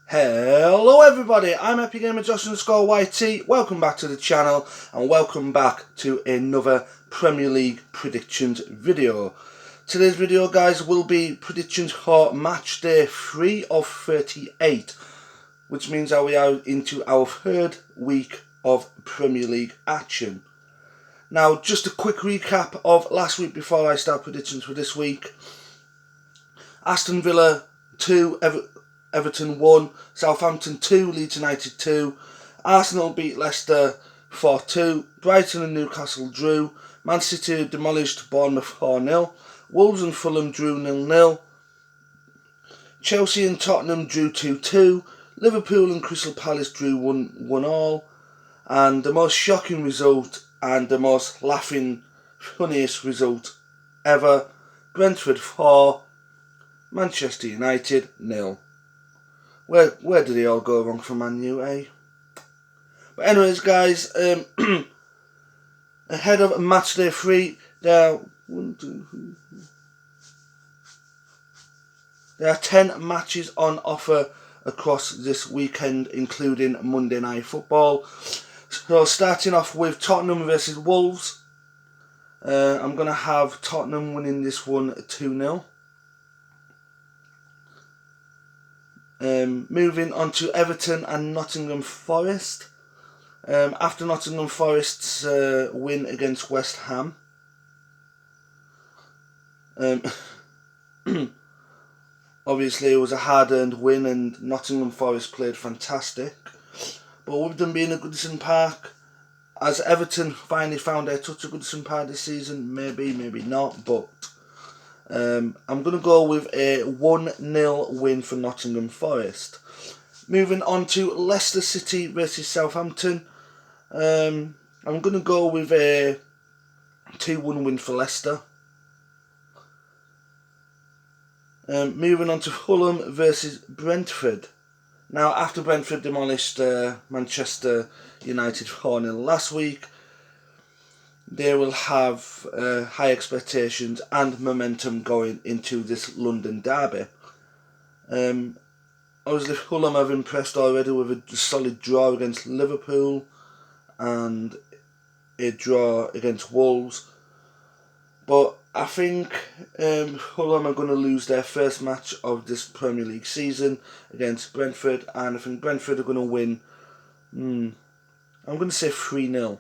Hello everybody, I'm Epic Gamer Josh _YT. Welcome back to the channel and welcome back to another Premier League predictions video. Today's video, guys, will be predictions for match day 3 of 38, which means that we are into our third week of Premier League action. Now, just a quick recap of last week before I start predictions for this week. Aston Villa 2, Everton 1, Southampton 2, Leeds United 2, Arsenal beat Leicester 4-2, Brighton and Newcastle drew, Man City demolished Bournemouth 4-0, Wolves and Fulham drew 0-0, Chelsea and Tottenham drew 2-2, Liverpool and Crystal Palace drew 1-1, and the most shocking result and the most funniest result ever, Brentford 4, Manchester United 0. Where did they all go wrong for Man U, eh? But anyways, guys, ahead of matchday 3, there are 10 matches on offer across this weekend, including Monday Night Football. So starting off with Tottenham versus Wolves, I'm going to have Tottenham winning this one 2-0. Moving on to Everton and Nottingham Forest. After Nottingham Forest's win against West Ham, obviously it was a hard-earned win and Nottingham Forest played fantastic. But with them being at Goodison Park, has Everton finally found their touch at Goodison Park this season? Maybe, maybe not, but I'm going to go with a 1-0 win for Nottingham Forest. Moving on to Leicester City versus Southampton. I'm going to go with a 2-1 win for Leicester. Moving on to Fulham versus Brentford. Now, after Brentford demolished Manchester United 4-0 last week, they will have high expectations and momentum going into this London derby. Obviously, Fulham have impressed already with a solid draw against Liverpool and a draw against Wolves. But I think Fulham are going to lose their first match of this Premier League season against Brentford, and I think Brentford are going to win. I'm going to say 3-0.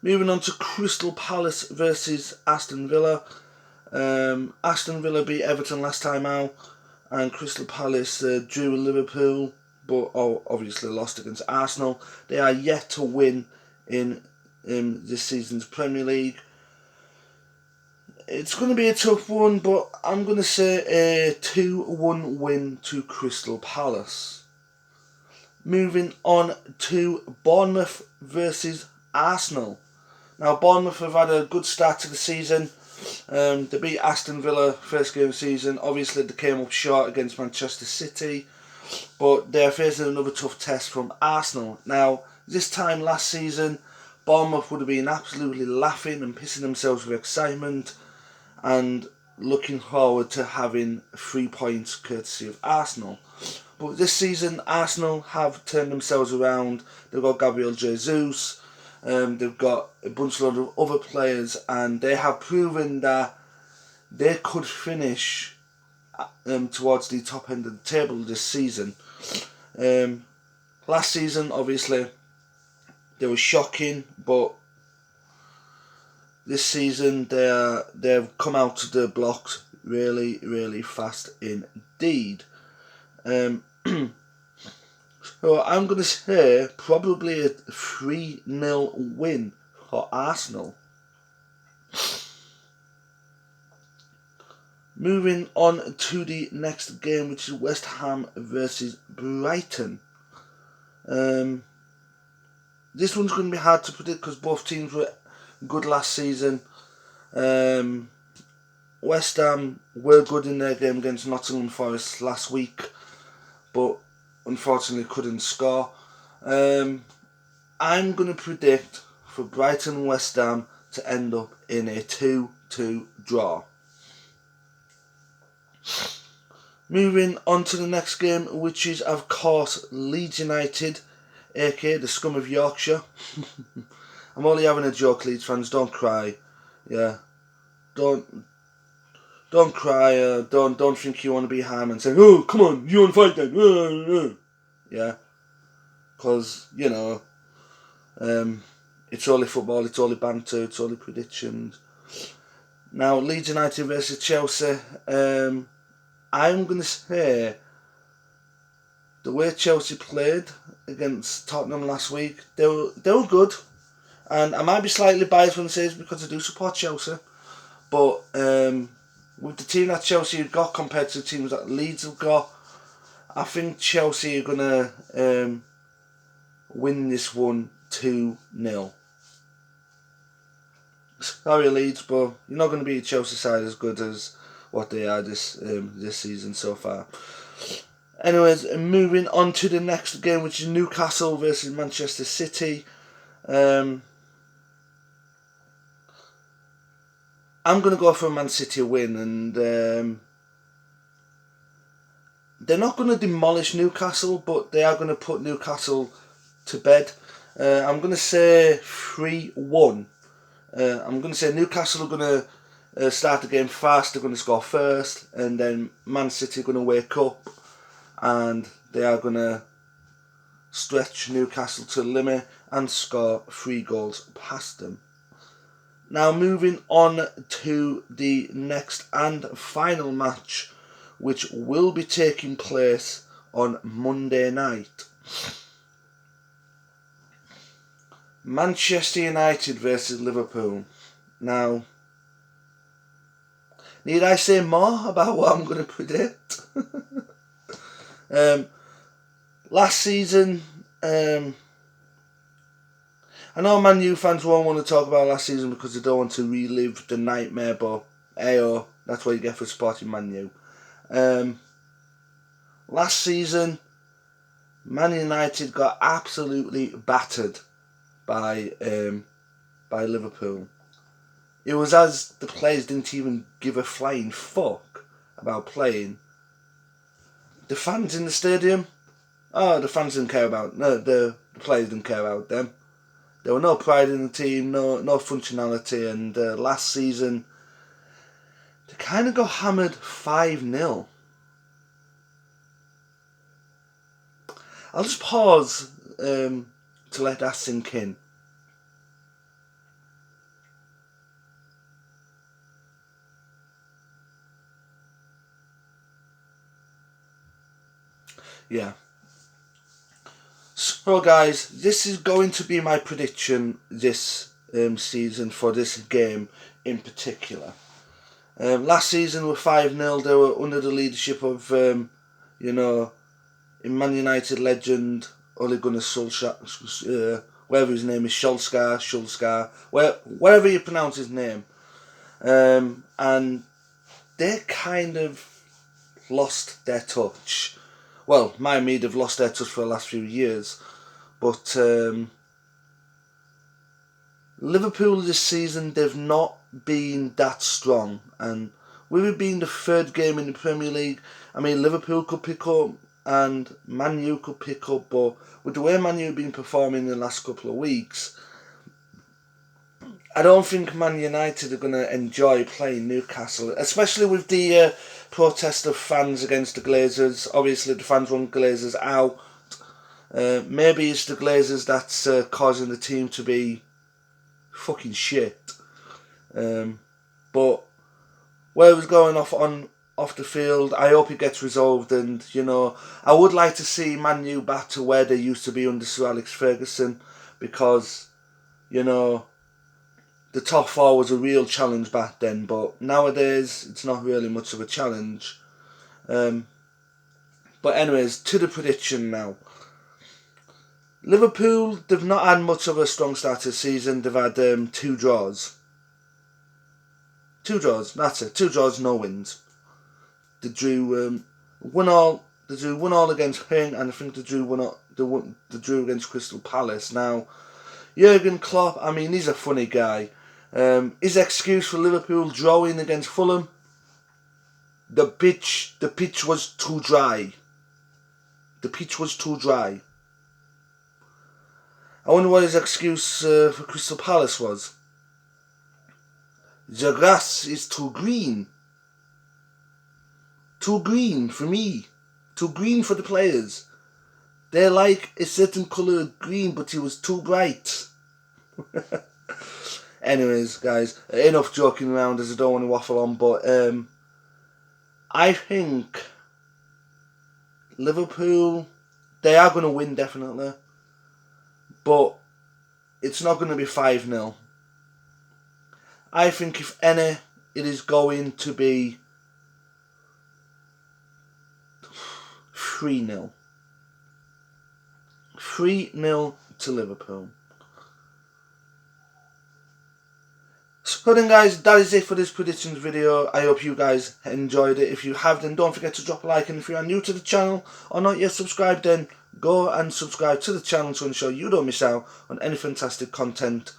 Moving on to Crystal Palace versus Aston Villa. Aston Villa beat Everton last time out, and Crystal Palace drew with Liverpool, but obviously lost against Arsenal. They are yet to win in this season's Premier League. It's going to be a tough one, but I'm going to say a 2-1 win to Crystal Palace. Moving on to Bournemouth versus Arsenal. Now, Bournemouth have had a good start to the season. They beat Aston Villa first game of the season. Obviously, they came up short against Manchester City, but they're facing another tough test from Arsenal. Now, this time last season, Bournemouth would have been absolutely laughing and pissing themselves with excitement and looking forward to having 3 points courtesy of Arsenal. But this season, Arsenal have turned themselves around. They've got Gabriel Jesus. They've got a bunch of other players, and they have proven that they could finish towards the top end of the table this season. Last season, obviously, they were shocking, but this season they've come out of the blocks really, really fast indeed. So I'm going to say probably a 3-0 win for Arsenal. Moving on to the next game, which is West Ham versus Brighton. This one's going to be hard to predict because both teams were good last season. West Ham were good in their game against Nottingham Forest last week, but unfortunately couldn't score. I'm going to predict for Brighton West Ham to end up in a 2-2 draw. Moving on to the next game, which is, of course, Leeds United, aka the scum of Yorkshire. I'm only having a joke, Leeds fans. Don't cry. Yeah, don't cry. Don't think you want to be ham and say, "Oh, come on, you want to fight then?" Yeah, because it's only football. It's only banter. It's only predictions. Now, Leeds United versus Chelsea. I'm going to say the way Chelsea played against Tottenham last week, they were good. And I might be slightly biased when I say this because I do support Chelsea. But with the team that Chelsea have got compared to the teams that Leeds have got, I think Chelsea are going to win this one 2-0. Sorry, Leeds, but you're not going to beat Chelsea side as good as what they are this season so far. Anyways, moving on to the next game, which is Newcastle versus Manchester City. I'm going to go for a Man City win, and they're not going to demolish Newcastle, but they are going to put Newcastle to bed. I'm going to say 3-1. I'm going to say Newcastle are going to start the game fast. They're going to score first, and then Man City are going to wake up, and they are going to stretch Newcastle to the limit and score 3 goals past them. Now, moving on to the next and final match, which will be taking place on Monday night. Manchester United versus Liverpool. Now, need I say more about what I'm going to predict? Last season, I know Man U fans won't want to talk about last season because they don't want to relive the nightmare, but ayo, that's what you get for supporting Man U. Last season, Man United got absolutely battered by Liverpool. It was as the players didn't even give a flying fuck about playing. The fans in the stadium, the fans didn't care about. No, the players didn't care about them. There were no pride in the team, no functionality, and last season they kind of got hammered 5-0. I'll just pause to let that sink in. Yeah. So guys, this is going to be my prediction this season for this game in particular. Last season were 5-0. They were under the leadership of Man United legend Ole Gunnar Solskjaer, whatever his name is, Solskjaer, wherever you pronounce his name, and they kind of lost their touch. Well, my mead have lost their touch for the last few years, but Liverpool this season, they've not been that strong, and with it being the third game in the Premier League, I mean, Liverpool could pick up and Man U could pick up, but with the way Man U have been performing in the last couple of weeks, I don't think Man United are going to enjoy playing Newcastle, especially with the protest of fans against the Glazers. Obviously, the fans want Glazers out. Maybe it's the Glazers that's causing the team to be fucking shit. But whatever's going off the field, I hope it gets resolved, and I would like to see Man U back to where they used to be under Sir Alex Ferguson, because the top 4 was a real challenge back then, but nowadays it's not really much of a challenge. But anyways, to the prediction now. Liverpool, they've not had much of a strong start to the season. They've had 2 draws. 2 draws, that's it. 2 draws, no wins. They drew 1-1. They drew 1-1 against Hing, and I think they drew 1-1. They drew against Crystal Palace. Now, Jurgen Klopp, I mean, he's a funny guy. His excuse for Liverpool drawing against Fulham, the pitch was too dry. The pitch was too dry. I wonder what his excuse for Crystal Palace was. The grass is too green. Too green for me. Too green for the players. They like a certain colour of green, but it was too bright. Anyways, guys, enough joking around as I don't want to waffle on, but I think Liverpool, they are going to win definitely, but it's not going to be 5-0. I think if any, it is going to be 3-0. 3-0 to Liverpool. So then guys, that is it for this predictions video. I hope you guys enjoyed it. If you have, then don't forget to drop a like, and if you are new to the channel or not yet subscribed, then go and subscribe to the channel to ensure you don't miss out on any fantastic content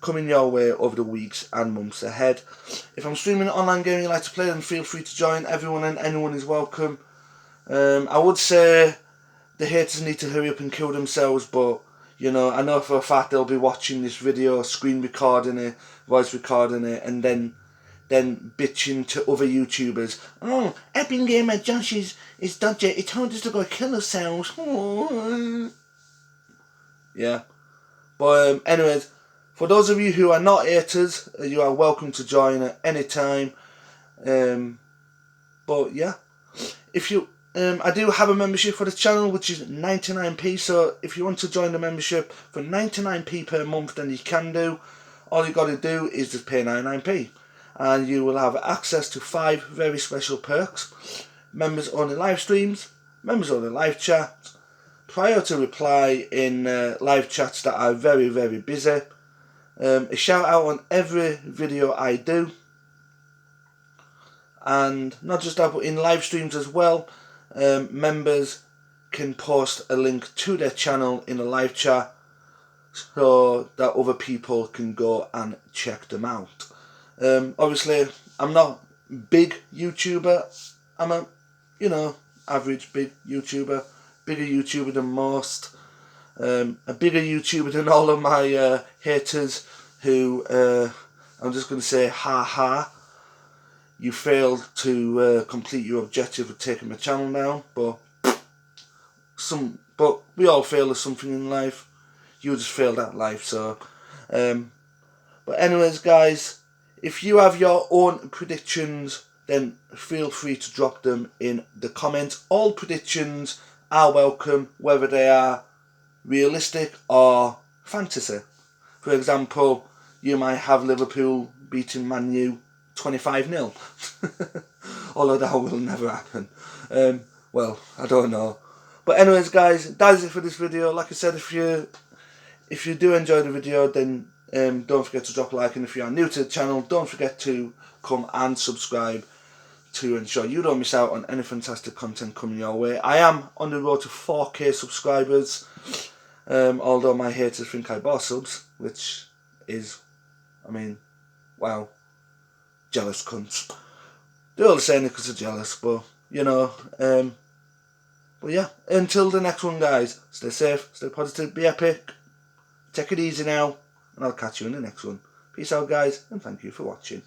coming your way over the weeks and months ahead. If I'm streaming an online game you like to play, then feel free to join. Everyone and anyone is welcome. I would say the haters need to hurry up and kill themselves, but you know, I know for a fact they'll be watching this video, screen recording it, voice recording it, and then bitching to other YouTubers. Oh, Epping Gamer Josh is dodgy. He told us to go kill ourselves. Oh. Yeah. But anyways, for those of you who are not haters, you are welcome to join at any time. But yeah, if you I do have a membership for the channel, which is 99p, so if you want to join the membership for 99p per month, then you can do. All you got to do is just pay 99p, and you will have access to 5 very special perks: members only live streams, members only live chats, priority reply in live chats that are very, very busy, a shout out on every video I do, and not just that, but in live streams as well. Members can post a link to their channel in a live chat so that other people can go and check them out. Obviously, I'm not big YouTuber. I'm a, average big YouTuber. Bigger YouTuber than most. A bigger YouTuber than all of my haters who, I'm just going to say, ha ha. You failed to complete your objective of taking my channel down, but we all fail at something in life. You just failed at life, so. But anyways, guys, if you have your own predictions, then feel free to drop them in the comments. All predictions are welcome, whether they are realistic or fantasy. For example, you might have Liverpool beating Man U 25-0. Although that will never happen. Well, I don't know. But anyways, guys, that is it for this video. Like I said, if you do enjoy the video, then don't forget to drop a like, and if you are new to the channel, don't forget to come and subscribe to ensure you don't miss out on any fantastic content coming your way. I am on the road to 4k subscribers, although my haters think I bought subs, which is, I mean, wow. Jealous cunts. They're all saying it because they're jealous, but but yeah, until the next one, guys, stay safe, stay positive, be epic, take it easy now, and I'll catch you in the next one. Peace out, guys, and thank you for watching.